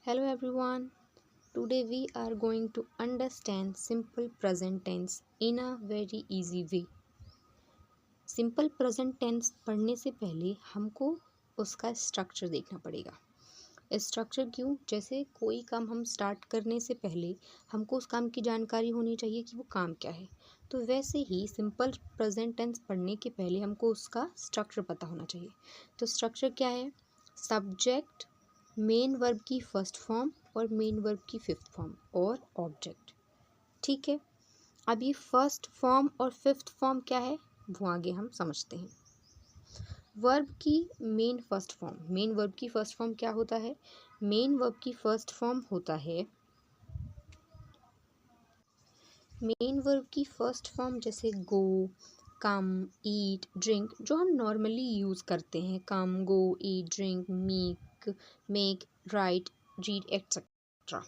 Hello everyone. Today we are going to understand simple present tense in a very easy way. Simple present tense पढ़ने से पहले हमको उसका structure देखना पड़ेगा। स्ट्रक्चर क्यों? जैसे कोई काम हम स्टार्ट करने से पहले हमको उस काम की जानकारी होनी चाहिए कि वो काम क्या है। तो वैसे ही सिंपल प्रेजेंट टेंस पढ़ने के पहले हमको उसका स्ट्रक्चर पता होना चाहिए। तो स्ट्रक्चर क्या है? सब्जेक्ट, मेन वर्ब की फर्स्ट फॉर्म और मेन वर्ब की फिफ्थ फॉर्म और ऑब्जेक्ट। ठीक है, अब ये फर्स्ट फॉर्म और फिफ्थ फॉर्म क्या है वो आगे हम समझते हैं। वर्ब की मेन वर्ब की फर्स्ट फॉर्म क्या होता है? मेन वर्ब की फर्स्ट फॉर्म होता है मेन वर्ब की फर्स्ट फॉर्म जैसे गो, कम, ईट, ड्रिंक, जो हम नॉर्मली यूज़ करते हैं। Come, go, eat, drink, make, write, read etcetera.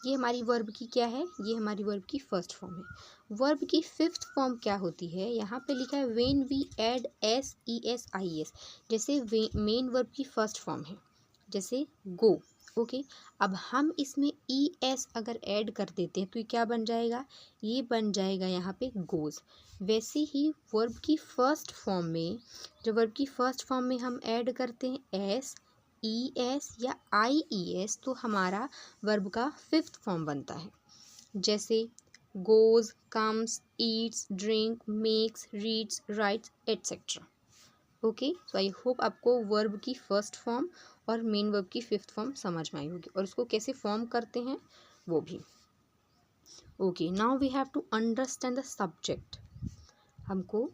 ये हमारी वर्ब की क्या है? ये हमारी वर्ब की फर्स्ट फॉर्म है। वर्ब की फिफ्थ फॉर्म क्या होती है? यहाँ पे लिखा है when we add S E S I S. जैसे मेन वर्ब की फर्स्ट फॉर्म है, जैसे गो। ओके, अब हम इसमें ई एस अगर ऐड कर देते हैं तो ये क्या बन जाएगा? ये बन जाएगा यहाँ पे गोज। वैसे ही वर्ब की फर्स्ट फॉर्म में, जब वर्ब की फर्स्ट फॉर्म में हम ऐड करते हैं एस, ई एस या आई ई एस, तो हमारा वर्ब का फिफ्थ फॉर्म बनता है। जैसे goes, comes, Yeats, drink, makes, reads, rights etcetera. Okay, so I hope आपको वर्ब की फर्स्ट फॉर्म और मेन वर्ब की फिफ्थ फॉर्म समझ में आई होगी और उसको कैसे फॉर्म करते हैं वो भी। Okay, now we have to understand the subject. हमको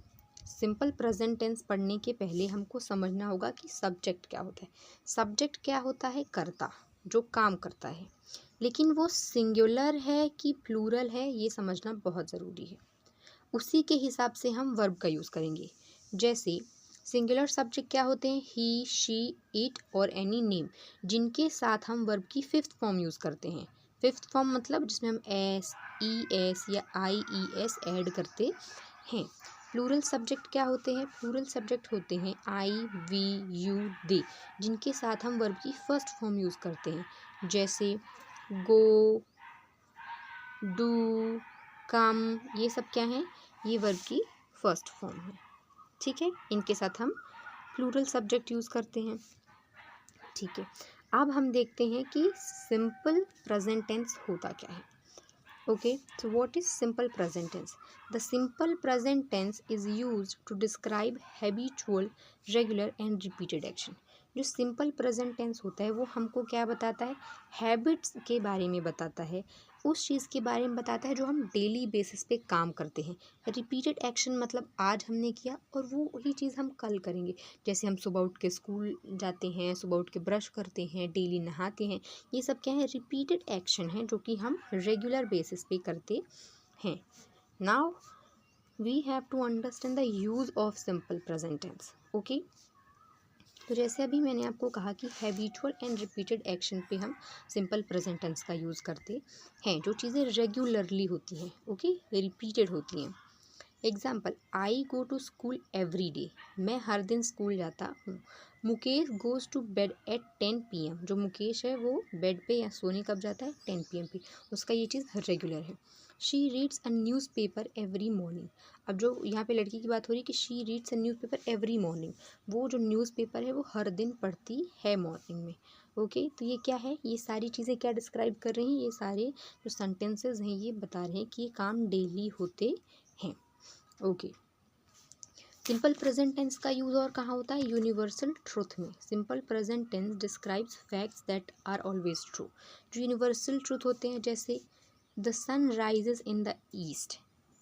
सिंपल प्रेजेंट टेंस पढ़ने के पहले हमको समझना होगा कि सब्जेक्ट क्या होता है। सब्जेक्ट क्या होता है? कर्ता, जो काम करता है। लेकिन वो सिंगुलर है कि प्लूरल है ये समझना बहुत ज़रूरी है। उसी के हिसाब से हम वर्ब का यूज़ करेंगे। जैसे सिंगुलर सब्जेक्ट क्या होते हैं? ही, शी, इट और एनी नेम, जिनके साथ हम वर्ब की फिफ्थ फॉर्म यूज़ करते हैं। फिफ्थ फॉर्म मतलब जिसमें हम एस, ई एस या आई ई एस ऐड करते हैं। प्लूरल सब्जेक्ट क्या होते हैं? प्लूरल सब्जेक्ट होते हैं आई, वी, यू, दे, जिनके साथ हम वर्ब की फर्स्ट फॉर्म यूज़ करते हैं। जैसे गो, डू, कम, ये सब क्या हैं? ये वर्ब की फर्स्ट फॉर्म है। ठीक है, इनके साथ हम प्लूरल सब्जेक्ट यूज़ करते हैं। ठीक है, अब हम देखते हैं कि सिंपल प्रेजेंट टेंस होता क्या है। Okay, so what is simple present tense? The simple present tense is used to describe habitual, regular and repeated action. जो सिंपल प्रेजेंट टेंस होता है वो हमको क्या बताता है? हैबिट्स के बारे में बताता है, उस चीज़ के बारे में बताता है जो हम डेली बेसिस पे काम करते हैं। रिपीटेड एक्शन मतलब आज हमने किया और वो वही चीज़ हम कल करेंगे। जैसे हम सुबह उठ के स्कूल जाते हैं, सुबह उठ के ब्रश करते हैं, डेली नहाते हैं, ये सब क्या है? रिपीटेड एक्शन है जो कि हम रेगुलर बेसिस पे करते हैं। Now we have to understand the use of simple present tense. Okay, तो जैसे अभी मैंने आपको कहा कि हैबिचुअल एंड रिपीटेड एक्शन पे हम सिंपल प्रेजेंट टेंस का यूज़ करते हैं, जो चीज़ें रेगुलरली होती हैं, ओके, रिपीटेड होती हैं। Example, I go to school every day, मैं हर दिन स्कूल जाता हूँ। Mukesh goes to bed at 10 PM, जो मुकेश है वो बेड पे या सोने कब जाता है? 10 PM पे, उसका ये चीज़ रेगुलर है। She reads a news paper every morning, अब जो यहाँ पे लड़की की बात हो रही है कि she reads a news paper every morning, वो जो न्यूज़ पेपर है वो हर दिन पढ़ती है मॉर्निंग में। ओके, तो ये क्या है? ये सारी चीज़ें क्या डिस्क्राइब कर रही हैं? ये सारे जो सेंटेंसेस हैं ये बता रहे हैं कि ये काम डेली होते हैं। ओके, सिंपल प्रेजेंट टेंस का यूज़ और कहाँ होता है? यूनिवर्सल ट्रूथ में। Simple present tense describes facts that are always true, जो यूनिवर्सल ट्रूथ होते हैं। जैसे the sun rises in the east,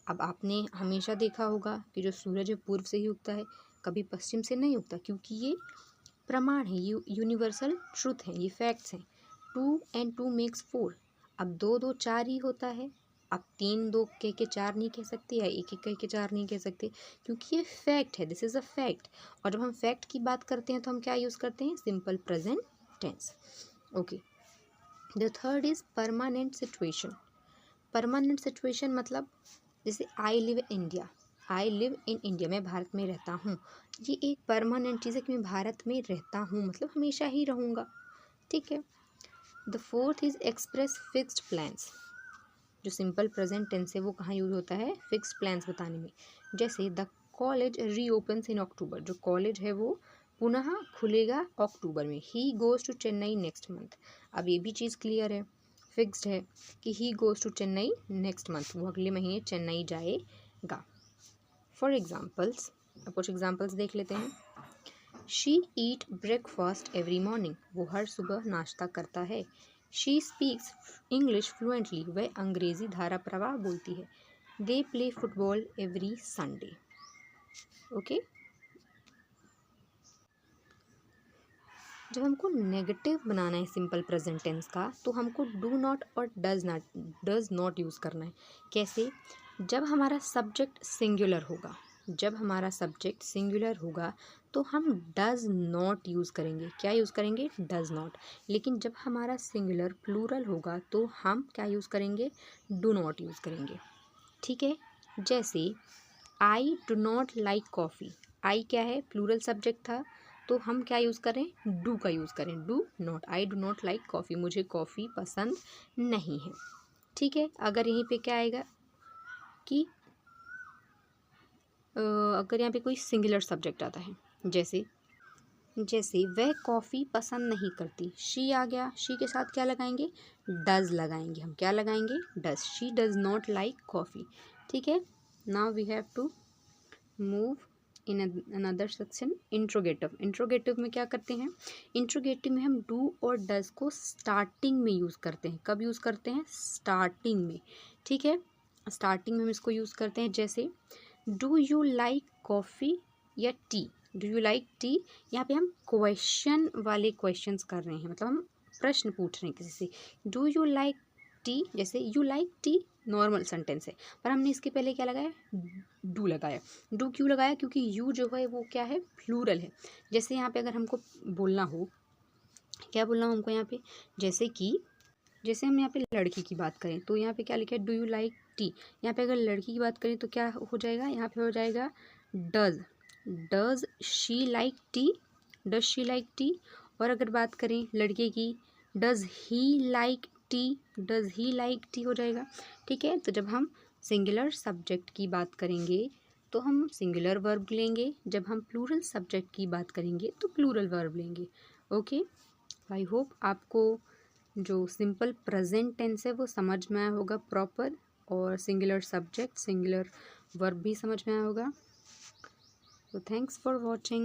अब आपने हमेशा देखा होगा कि जो सूरज है पूर्व से ही उगता है, कभी पश्चिम से नहीं उगता, क्योंकि ये प्रमाण है, ये यूनिवर्सल ट्रूथ है, ये फैक्ट्स हैं। 2 and 2 makes 4, अब 2 2 4 ही होता है। आप 3 2 कह के 4 नहीं कह सकते या 1 1 कह के 4 नहीं कह सकते, क्योंकि ये फैक्ट है, दिस इज़ अ फैक्ट। और जब हम फैक्ट की बात करते हैं तो हम क्या यूज़ करते हैं? Simple present tense. Okay, the third is permanent situation. Permanent situation मतलब जैसे I live India, I live in India, मैं भारत में रहता हूँ। ये एक परमानेंट चीज़ है कि मैं भारत में रहता हूँ, मतलब हमेशा ही रहूँगा। ठीक है, the fourth is express fixed plans. जो सिंपल प्रेजेंट टेंस है वो कहाँ यूज होता है, फिक्स्ड प्लान्स बताने में। जैसे द कॉलेज रीओपन्स इन अक्टूबर, जो कॉलेज है वो पुनः खुलेगा अक्टूबर में। He goes to Chennai next month, अब ये भी चीज़ क्लियर है, फिक्स्ड है कि he goes to Chennai next month, वो अगले महीने चेन्नई जाएगा। फॉर एग्जाम्पल्स, कुछ एग्जाम्पल्स देख लेते हैं। She eat breakfast every morning, वो हर सुबह नाश्ता करता है। शी स्पीक्स इंग्लिश फ्लुएंटली, वह अंग्रेजी धारा प्रवाह बोलती है। They play football every Sunday. Okay, जब हमको नेगेटिव बनाना है सिंपल प्रेजेंट टेंस का, तो हमको डू नॉट और डज नॉट यूज़ करना है। कैसे? जब हमारा सब्जेक्ट सिंगुलर होगा, जब हमारा सब्जेक्ट सिंगुलर होगा तो हम डज नॉट यूज़ करेंगे। क्या यूज़ करेंगे? Does not. लेकिन जब हमारा सिंगुलर प्लूरल होगा तो हम क्या यूज़ करेंगे? डू नॉट यूज़ करेंगे। ठीक है, जैसे I do not like coffee, I क्या है? प्लूरल सब्जेक्ट था, तो हम क्या यूज़ करें? डू का यूज़ करें, do not. I do not like coffee, मुझे कॉफ़ी पसंद नहीं है। ठीक है, अगर यहीं पे क्या आएगा कि अगर यहाँ पे कोई सिंगुलर सब्जेक्ट आता है, जैसे वह कॉफ़ी पसंद नहीं करती, शी आ गया, शी के साथ क्या लगाएंगे? डज लगाएंगे। हम क्या लगाएंगे? Does. She does not like coffee. ठीक है, now we have to move in another section, interrogative. Interrogative में क्या करते हैं? इंट्रोगेटिव में हम डू और डज को स्टार्टिंग में यूज़ करते हैं। कब यूज़ करते हैं? स्टार्टिंग में। ठीक है, स्टार्टिंग में हम इसको यूज़ करते हैं। जैसे डू यू लाइक कॉफ़ी या T? Do you like T, यहाँ पे हम क्वेश्चन वाले क्वेश्चंस कर रहे हैं, मतलब हम प्रश्न पूछ रहे हैं किसी से। डू यू लाइक टी, जैसे you like T normal sentence है, पर हमने इसके पहले क्या लगाया? डू लगाया। डू क्यों लगाया? क्योंकि यू जो है वो क्या है? प्लूरल है। जैसे यहाँ पे अगर हमको बोलना हो, क्या बोलना हो हमको यहाँ पे? जैसे हम यहाँ पे लड़की की बात करें तो यहाँ पे क्या लिखा है? Do you like T. यहाँ पे अगर लड़की की बात करें तो क्या हो जाएगा? यहाँ पे हो जाएगा does she like T, does she like T. और अगर बात करें लड़के की, does he like T, does he like T हो जाएगा। ठीक है, तो जब हम सिंगुलर सब्जेक्ट की बात करेंगे तो हम सिंगुलर वर्ब लेंगे, जब हम प्लूरल सब्जेक्ट की बात करेंगे तो प्लूरल वर्ब लेंगे। ओके, आई होप आपको जो सिंपल प्रेजेंट टेंस है वो समझ में आया होगा प्रॉपर, और सिंगुलर सब्जेक्ट सिंगुलर वर्ब भी समझ में आया होगा। So thanks for watching.